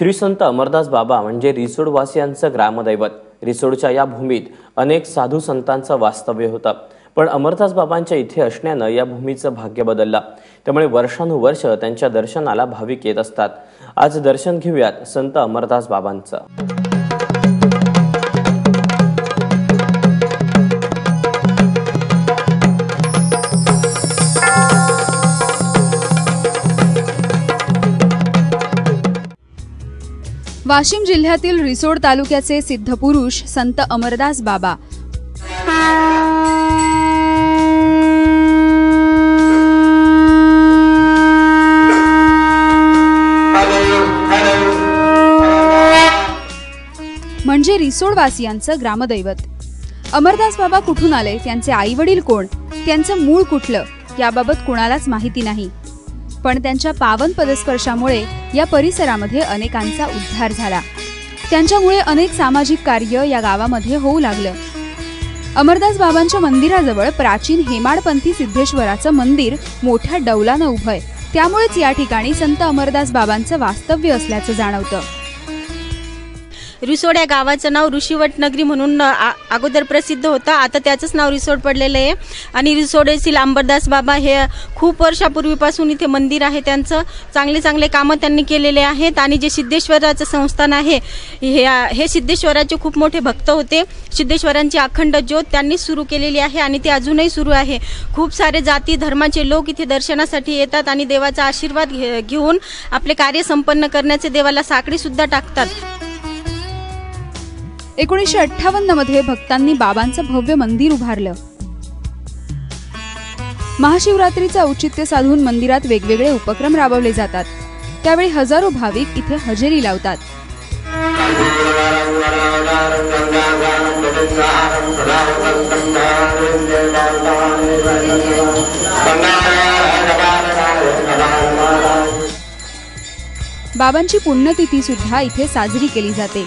श्री संत अमरदास बाबा म्हणजे रिसोडवासियांचं ग्रामदैवत। रिसोडच्या या भूमीत अनेक साधू संतांचं वास्तव्य होतं, पण अमरदास बाबांच्या इथे असण्यानं या भूमीचं भाग्य बदललं। त्यामुळे वर्षानुवर्ष त्यांच्या दर्शनाला भाविक येत असतात। आज दर्शन घेऊयात संत अमरदास बाबांचं। वाशिम जिल्ह्यातील रिसोड तालुक्याचे सिद्धपुरुष संत अमरदास बाबा म्हणजे रिसोडवासियांचं ग्रामदैवत। अमरदास बाबा कुठून आले, त्यांचे आई वडील कोण, त्यांचं मूळ कुठलं याबाबत कोणालाच माहिती नाही, पण त्यांच्या पावन पदस्पर्शामुळे या परिसरामध्ये अनेकांचा उद्धार झाला। त्यांच्यामुळे अनेक सामाजिक कार्य या गावामध्ये होऊ लागलं। अमरदास बाबांच्या मंदिराजवळ प्राचीन हेमाडपंथी सिद्धेश्वराचं मंदिर मोठ्या डौलानं उभं आहे, त्यामुळेच या ठिकाणी संत अमरदास बाबांचं वास्तव्य असल्याचं जाणवतं। रिसोड या गावाचं नाव ऋषीवट नगरी म्हणून अगोदर प्रसिद्ध होतं, आता त्याचंच नाव रिसोड पडलेलं आहे। आणि रिसोड येथील अमरदास बाबा हे खूप वर्षापूर्वीपासून इथे मंदिर आहे, त्यांचं चांगले कामं त्यांनी केलेले आहेत। आणि जे सिद्धेश्वराचं संस्थान आहे हे सिद्धेश्वराचे खूप मोठे भक्त होते। सिद्धेश्वरांची अखंड ज्योत त्यांनी सुरू केलेली आहे आणि ती अजूनही सुरू आहे। खूप सारे जाती धर्माचे लोक इथे दर्शनासाठी येतात आणि देवाचा आशीर्वाद घेऊन आपले कार्य संपन्न करण्याचे देवाला साकडे सुद्धा टाकतात। 1958 मध्ये भक्तांनी बाबांचं भव्य मंदिर उभारलं। महाशिवरात्रीचं औचित्य साधून मंदिरात वेगवेगळे उपक्रम राबवले जातात, त्यावेळी हजारो भाविक इथे हजेरी लावतात। बाबांची पुण्यतिथी सुद्धा इथे साजरी केली जाते।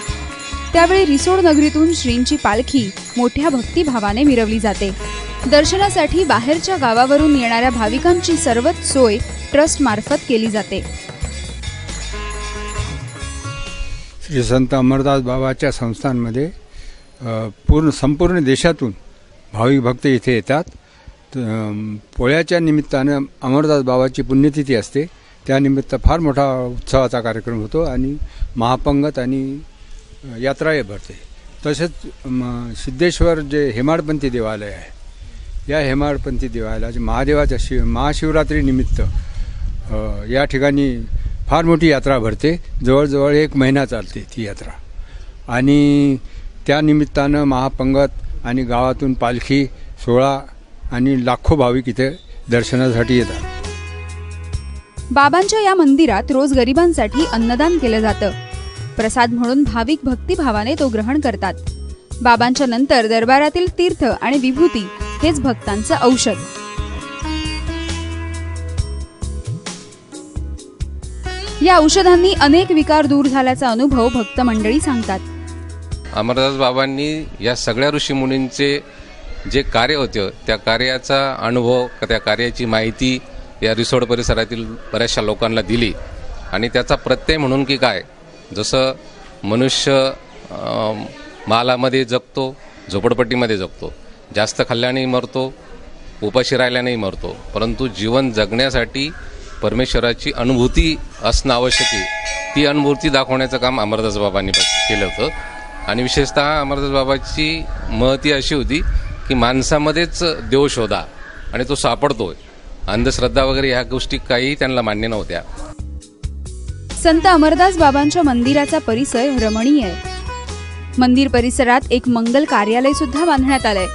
त्यावेळी रिसोड नगरीतून श्रींची पालखी मोठ्या भक्तिभावाने मिरवली जाते। दर्शनासाठी बाहेरच्या गावावरून येणाऱ्या भाविकांची सर्वच सोय ट्रस्ट मार्फत केली जाते। श्री संत अमरदास बाबाच्या संस्थांमध्ये संपूर्ण देशातून भाविक भक्त इथे येतात। पोळ्याच्या निमित्तानं अमरदास बाबाची पुण्यतिथी असते, त्यानिमित्त फार मोठा उत्सवाचा कार्यक्रम होतो आणि महापंगत आणि यात्राही भरते। तसेच सिद्धेश्वर जे हेमाडपंथी देवालय आहे, या हेमाडपंथी देवालयाचे महादेवाच्या महाशिवरात्री निमित्त या ठिकाणी फार मोठी यात्रा भरते। जवळजवळ 1 महिना चालते ती यात्रा आणि त्या निमित्तानं महापंगत आणि गावातून पालखी सोहळा आणि लाखो भाविक इथे दर्शनासाठी येतात। बाबांच्या या मंदिरात रोज गरिबांसाठी अन्नदान केलं जातं। प्रसाद म्हणून भाविक भक्तिभावाने तो ग्रहण करतात। बाबांच्या नंतर दरबारातील तीर्थ आणि विभूती हेच भक्तांचं औषध। या औषधांनी अनेक विकार दूर झाल्याचा अनुभव भक्त मंडळी सांगतात। अमरदास बाबांनी या सगळ्या ऋषीमुनींचे जे कार्य होते त्या कार्याचा अनुभव, त्या कार्याची माहिती या रिसोड परिसरातील बऱ्याचशा लोकांना दिली आणि त्याचा प्रत्यय म्हणून की काय, जसं मनुष्य मालामध्ये जगतो, झोपडपट्टीमध्ये जगतो, जास्त खाल्ल्यानेही मरतो, उपाशी राहिल्यानेही मरतो, परंतु जीवन जगण्यासाठी परमेश्वराची अनुभूती असणं आवश्यक आहे। ती अनुभूती दाखवण्याचं काम अमरदास बाबांनी केलं होतं। आणि विशेषतः अमरदास बाबाची महती अशी होती की माणसामध्येच देव शोधा आणि तो सापडतोय। अंधश्रद्धा वगैरे ह्या गोष्टी काही त्यांना मान्य नव्हत्या। संत अमरदास बाबांच्या मंदिराचा परिसर रमणीय आहे। मंदिर परिसरात एक मंगल कार्यालय सुद्धा बांधण्यात आलंय।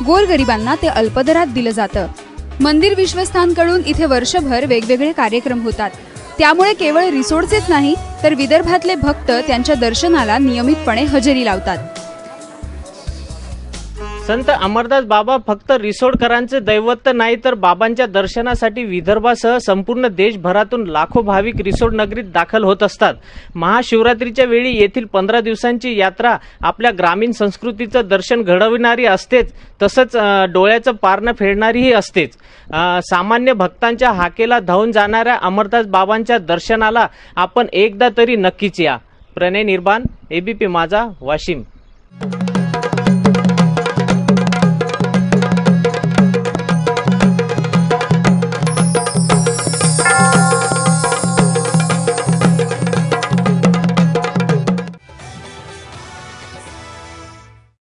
गोरगरिबांना ते अल्पदरात दिलं जातं। मंदिर विश्वस्थांकडून इथे वर्षभर वेगवेगळे कार्यक्रम होतात, त्यामुळे केवळ रिसोडचेच नाही तर विदर्भातले भक्त त्यांच्या दर्शनाला नियमितपणे हजेरी लावतात। संत अमरदास बाबा फक्त रिसोडकरांचे दैवत नाही तर बाबांच्या दर्शनासाठी विदर्भासह संपूर्ण देशभरातून लाखो भाविक रिसोड नगरीत दाखल होत असतात। महाशिवरात्रीच्या वेळी येथील 15 दिवसांची यात्रा आपल्या ग्रामीण संस्कृतीचं दर्शन घडविणारी असतेच, तसंच डोळ्याचं पारणं फेडणारीही असतेच। सामान्य भक्तांच्या हाकेला धावून जाणाऱ्या अमरदास बाबांच्या दर्शनाला आपण एकदा तरी नक्कीच या। प्रणय निर्बाण, एबीपी माझा, वाशिम।